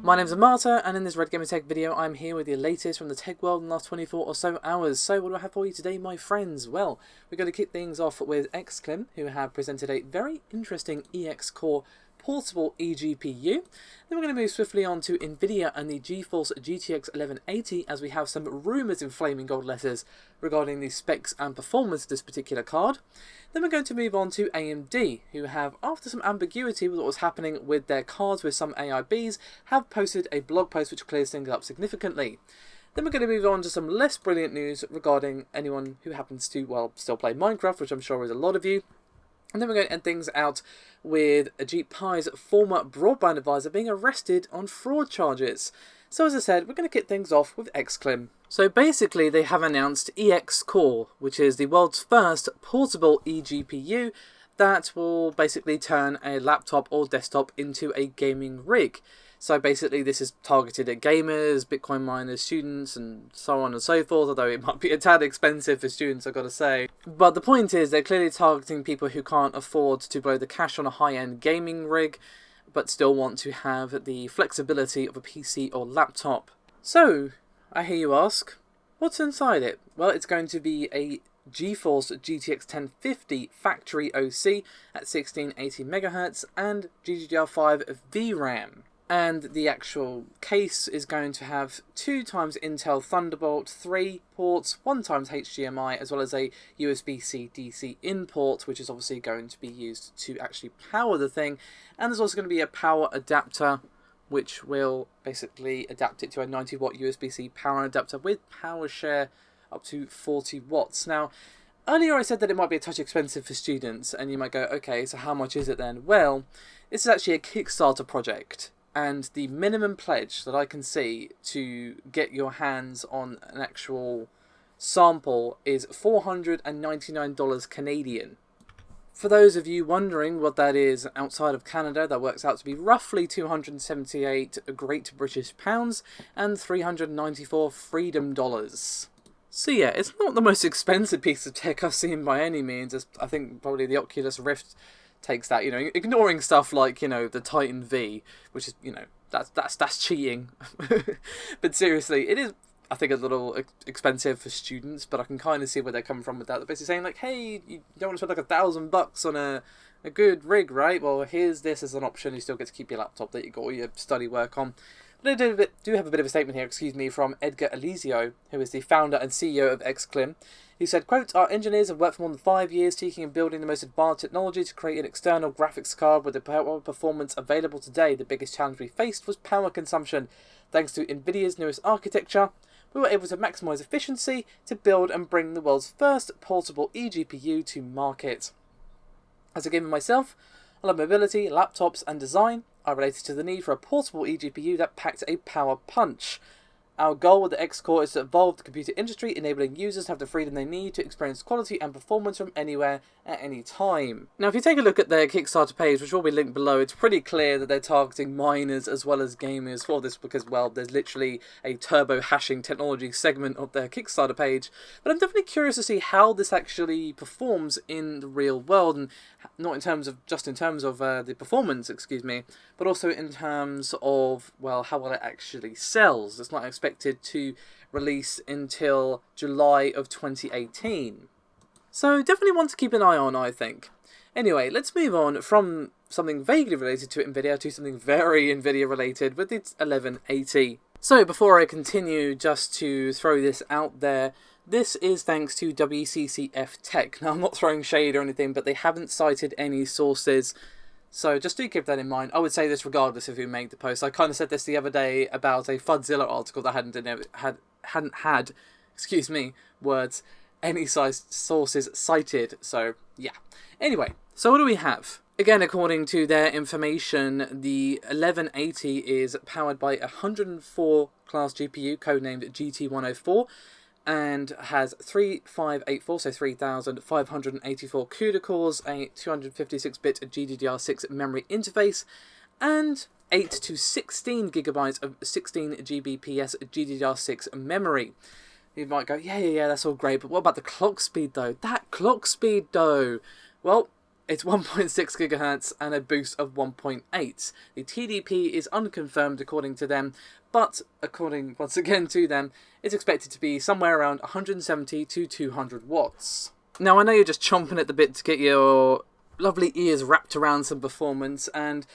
My name's Amata, and in this Red Gamer Tech video, I'm here with the latest from the tech world in the last 24 or so hours. So what do I have for you today, my friends? Well, we're going to kick things off with Exklim, who have presented a very interesting eXcore portable eGPU. Then we're going to move swiftly on to Nvidia and the Geforce GTX 1180, as we have some rumours in flaming gold letters regarding the specs and performance of this particular card. Then we're going to move on to AMD, who have, after some ambiguity with what was happening with their cards with some AIBs, have posted a blog post which clears things up significantly. Then we're going to move on to some less brilliant news regarding anyone who happens to, well, still play Minecraft, which I'm sure is a lot of you. And then we're going to end things out with Ajit Pai's former broadband advisor being arrested on fraud charges. So as I said, we're going to kick things off with Exklim. So basically they have announced eXcore, which is the world's first portable eGPU that will basically turn a laptop or desktop into a gaming rig. So basically this is targeted at gamers, Bitcoin miners, students and so on and so forth, although it might be a tad expensive for students, I've got to say. But the point is they're clearly targeting people who can't afford to blow the cash on a high-end gaming rig, but still want to have the flexibility of a PC or laptop. So, I hear you ask, what's inside it? Well, it's going to be a GeForce GTX 1050 factory OC at 1680MHz and GDDR5 VRAM. And the actual case is going to have 2 times Intel Thunderbolt 3 ports, 1 times HDMI, as well as a USB-C DC in port, which is obviously going to be used to actually power the thing. And there's also going to be a power adapter, which will basically adapt it to a 90-watt USB-C power adapter with power share up to 40 watts. Now, earlier I said that it might be a touch expensive for students, and you might go, okay, so how much is it then? Well, this is actually a Kickstarter project. And the minimum pledge that I can see to get your hands on an actual sample is $499 Canadian. For those of you wondering what that is outside of Canada, that works out to be roughly 278 Great British Pounds and 394 Freedom Dollars. So yeah, it's not the most expensive piece of tech I've seen by any means. I think probably the Oculus Rift takes that, ignoring stuff like, the Titan V, which is, that's cheating. But seriously, it is, I think, a little expensive for students, but I can kind of see where they're coming from with that. They're basically saying, like, hey, you don't want to spend like $1,000 on a good rig, right? Well, here's this as an option. You still get to keep your laptop that you got all your study work on. But I do have a bit of a statement here, from Edgar Elizio, who is the founder and CEO of Exklim. He said, quote, "Our engineers have worked for more than 5 years seeking and building the most advanced technology to create an external graphics card with the power performance available today. The biggest challenge we faced was power consumption. Thanks to Nvidia's newest architecture, we were able to maximize efficiency to build and bring the world's first portable eGPU to market. As a gamer myself, I love mobility, laptops and design. I related to the need for a portable eGPU that packed a power punch. Our goal with the eXcore is to evolve the computer industry, enabling users to have the freedom they need to experience quality and performance from anywhere at any time." Now, if you take a look at their Kickstarter page, which will be linked below, it's pretty clear that they're targeting miners as well as gamers for this because, well, there's literally a turbo hashing technology segment of their Kickstarter page. But I'm definitely curious to see how this actually performs in the real world, and not in terms of the performance, but also in terms of, well, how well it actually sells. It's not expected to release until July of 2018. So definitely one to keep an eye on, I think. Anyway, let's move on from something vaguely related to Nvidia to something very Nvidia related with its 1180. So before I continue, just to throw this out there, this is thanks to WCCF Tech. Now, I'm not throwing shade or anything, but they haven't cited any sources, so just do keep that in mind. I would say this regardless of who made the post. I kind of said this the other day about a Fudzilla article that hadn't had words, any sources cited, so yeah. Anyway, so what do we have? Again, according to their information, the 1180 is powered by a 104 class GPU, codenamed GT104, and has 3584, so 3584 CUDA cores, a 256-bit GDDR6 memory interface, and 8 to 16 gigabytes of 16 Gbps GDDR6 memory. You might go, yeah, that's all great, but what about the clock speed though? Well, It's 1.6 gigahertz and a boost of 1.8. The TDP is unconfirmed according to them, but according once again to them, it's expected to be somewhere around 170 to 200 watts. Now I know you're just chomping at the bit to get your lovely ears wrapped around some performance, and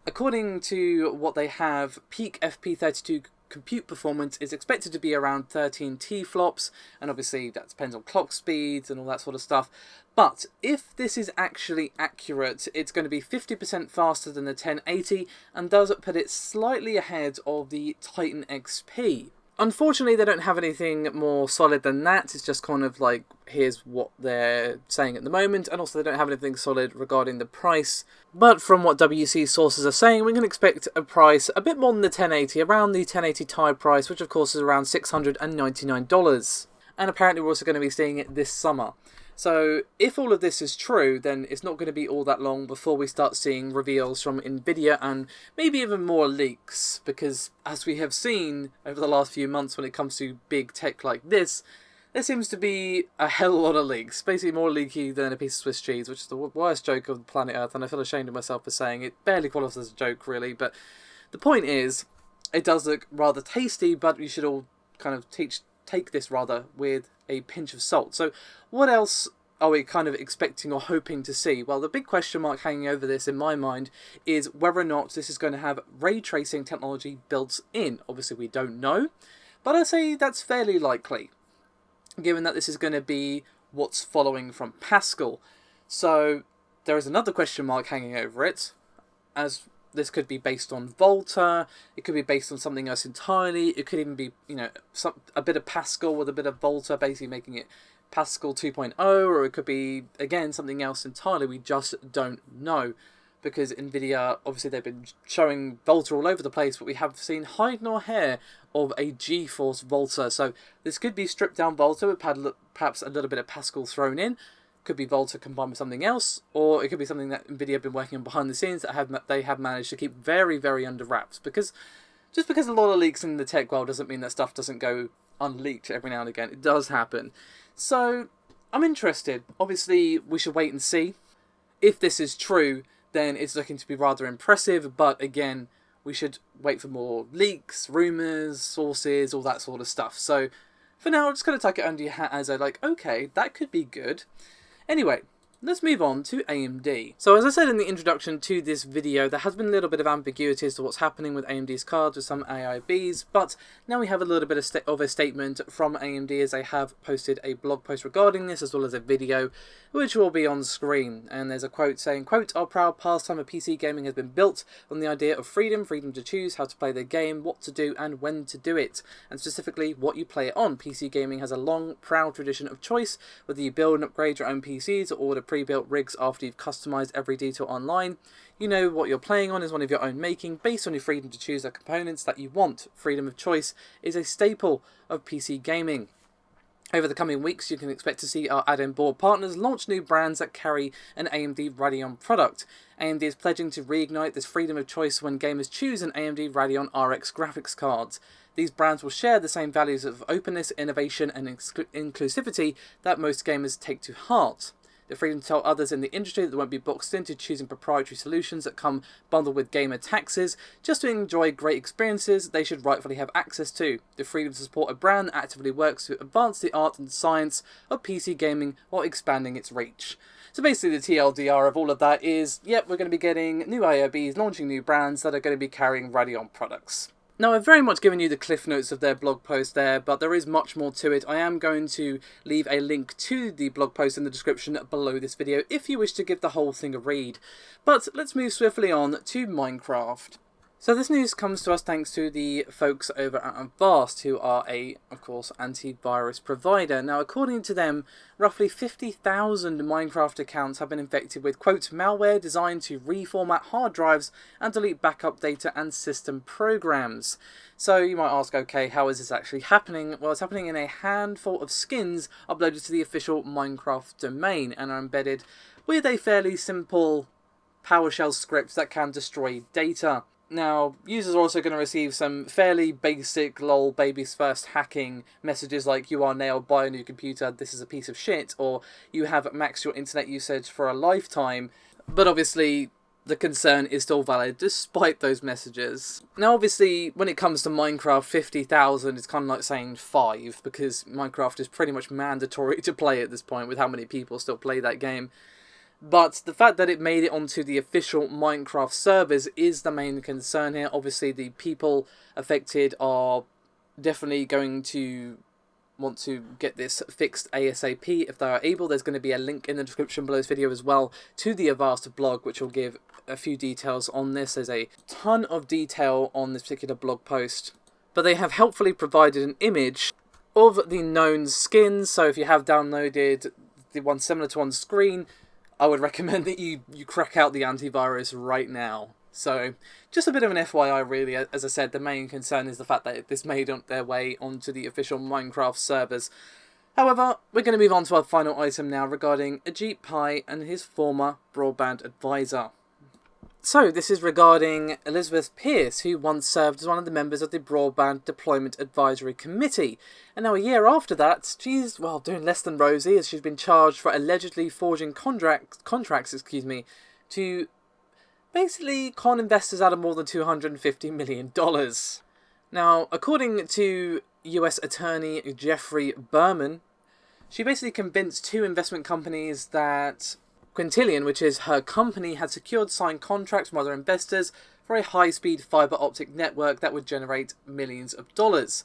according to what they have, peak FP32 compute performance is expected to be around 13 T-flops, and obviously that depends on clock speeds and all that sort of stuff. But if this is actually accurate, it's going to be 50% faster than the 1080 and does put it slightly ahead of the Titan XP. Unfortunately, they don't have anything more solid than that. It's just kind of like, here's what they're saying at the moment, and also they don't have anything solid regarding the price. But from what WC sources are saying, we can expect a price a bit more than the 1080, around the 1080 Ti price, which of course is around $699. And apparently we're also going to be seeing it this summer. So if all of this is true, then it's not going to be all that long before we start seeing reveals from Nvidia and maybe even more leaks, because as we have seen over the last few months when it comes to big tech like this, there seems to be a hell of a lot of leaks, basically more leaky than a piece of Swiss cheese, which is the worst joke of the planet Earth, and I feel ashamed of myself for saying it. Barely qualifies as a joke really, but the point is, it does look rather tasty, but you should all kind of take this rather with a pinch of salt. So what else are we kind of expecting or hoping to see? Well, the big question mark hanging over this in my mind is whether or not this is going to have ray tracing technology built in. Obviously we don't know, but I say that's fairly likely, given that this is going to be what's following from Pascal. So there is another question mark hanging over it, as this could be based on Volta, it could be based on something else entirely, it could even be, you know, a bit of Pascal with a bit of Volta, basically making it Pascal 2.0, or it could be, again, something else entirely. We just don't know, because Nvidia, obviously they've been showing Volta all over the place, but we have seen hide nor hair of a GeForce Volta. So this could be stripped down Volta with perhaps a little bit of Pascal thrown in. Could be Volta combined with something else, or it could be something that Nvidia have been working on behind the scenes that they have managed to keep very, very under wraps. Because just because a lot of leaks in the tech world doesn't mean that stuff doesn't go unleaked every now and again. It does happen. So I'm interested. Obviously, we should wait and see. If this is true, then it's looking to be rather impressive. But again, we should wait for more leaks, rumours, sources, all that sort of stuff. So for now, I'm just going to tuck it under your hat as okay, that could be good. Anyway, let's move on to AMD. So as I said in the introduction to this video, there has been a little bit of ambiguity as to what's happening with AMD's cards with some AIBs, but now we have a little bit of a statement from AMD, as they have posted a blog post regarding this, as well as a video, which will be on screen. And there's a quote saying, quote, "Our proud pastime of PC gaming has been built on the idea of freedom to choose how to play the game, what to do, and when to do it, and specifically what you play it on. PC gaming has a long, proud tradition of choice, whether you build and upgrade your own PCs or order pre-built rigs after you've customized every detail online. You know what you're playing on is one of your own making, based on your freedom to choose the components that you want. Freedom of choice is a staple of PC gaming. Over the coming weeks, you can expect to see our add-in board partners launch new brands that carry an AMD Radeon product. AMD is pledging to reignite this freedom of choice when gamers choose an AMD Radeon RX graphics cards. These brands will share the same values of openness, innovation, and inclusivity that most gamers take to heart. The freedom to tell others in the industry that they won't be boxed into choosing proprietary solutions that come bundled with gamer taxes. Just to enjoy great experiences they should rightfully have access to. The freedom to support a brand that actively works to advance the art and science of PC gaming while expanding its reach." So basically the TLDR of all of that is, yep, we're going to be getting new AIBs, launching new brands that are going to be carrying Radeon products. Now, I've very much given you the cliff notes of their blog post there, but there is much more to it. I am going to leave a link to the blog post in the description below this video if you wish to give the whole thing a read. But let's move swiftly on to Minecraft. So this news comes to us thanks to the folks over at Avast, who are of course, antivirus provider. Now, according to them, roughly 50,000 Minecraft accounts have been infected with, quote, malware designed to reformat hard drives and delete backup data and system programs. So you might ask, okay, how is this actually happening? Well, it's happening in a handful of skins uploaded to the official Minecraft domain and are embedded with a fairly simple PowerShell script that can destroy data. Now, users are also going to receive some fairly basic lol baby's first hacking messages like you are nailed by a new computer, this is a piece of shit, or you have maxed your internet usage for a lifetime. But obviously, the concern is still valid despite those messages. Now obviously, when it comes to Minecraft, 50,000 is kind of like saying 5, because Minecraft is pretty much mandatory to play at this point with how many people still play that game. But the fact that it made it onto the official Minecraft servers is the main concern here. Obviously, the people affected are definitely going to want to get this fixed ASAP if they are able. There's going to be a link in the description below this video as well to the Avast blog, which will give a few details on this. There's a ton of detail on this particular blog post, but they have helpfully provided an image of the known skins. So if you have downloaded the one similar to on screen, I would recommend that you crack out the antivirus right now. So, just a bit of an FYI really. As I said, the main concern is the fact that this made their way onto the official Minecraft servers. However, we're going to move on to our final item now regarding Ajit Pai and his former broadband advisor. So, this is regarding Elizabeth Pearce, who once served as one of the members of the Broadband Deployment Advisory Committee. And now a year after that, she's, well, doing less than rosy, as she's been charged for allegedly forging contracts, to basically con investors out of more than $250 million. Now, according to US Attorney Jeffrey Berman, she basically convinced two investment companies that Quintillion, which is her company, had secured signed contracts from other investors for a high-speed fibre optic network that would generate millions of dollars.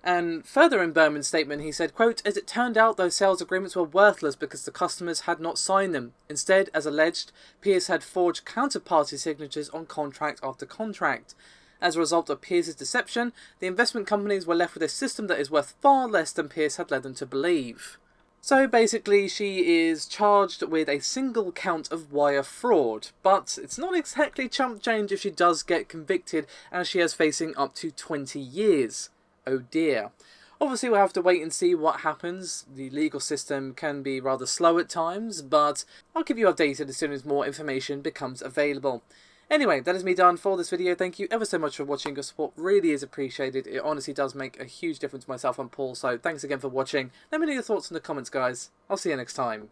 And further in Berman's statement, he said, quote, "As it turned out, those sales agreements were worthless because the customers had not signed them. Instead, as alleged, Pearce had forged counterparty signatures on contract after contract. As a result of Pearce's deception, the investment companies were left with a system that is worth far less than Pearce had led them to believe." So basically, she is charged with a single count of wire fraud, but it's not exactly chump change if she does get convicted, as she is facing up to 20 years. Oh dear. Obviously, we'll have to wait and see what happens. The legal system can be rather slow at times, but I'll keep you updated as soon as more information becomes available. Anyway, that is me done for this video. Thank you ever so much for watching. Your support really is appreciated. It honestly does make a huge difference to myself and Paul, so thanks again for watching. Let me know your thoughts in the comments, guys. I'll see you next time.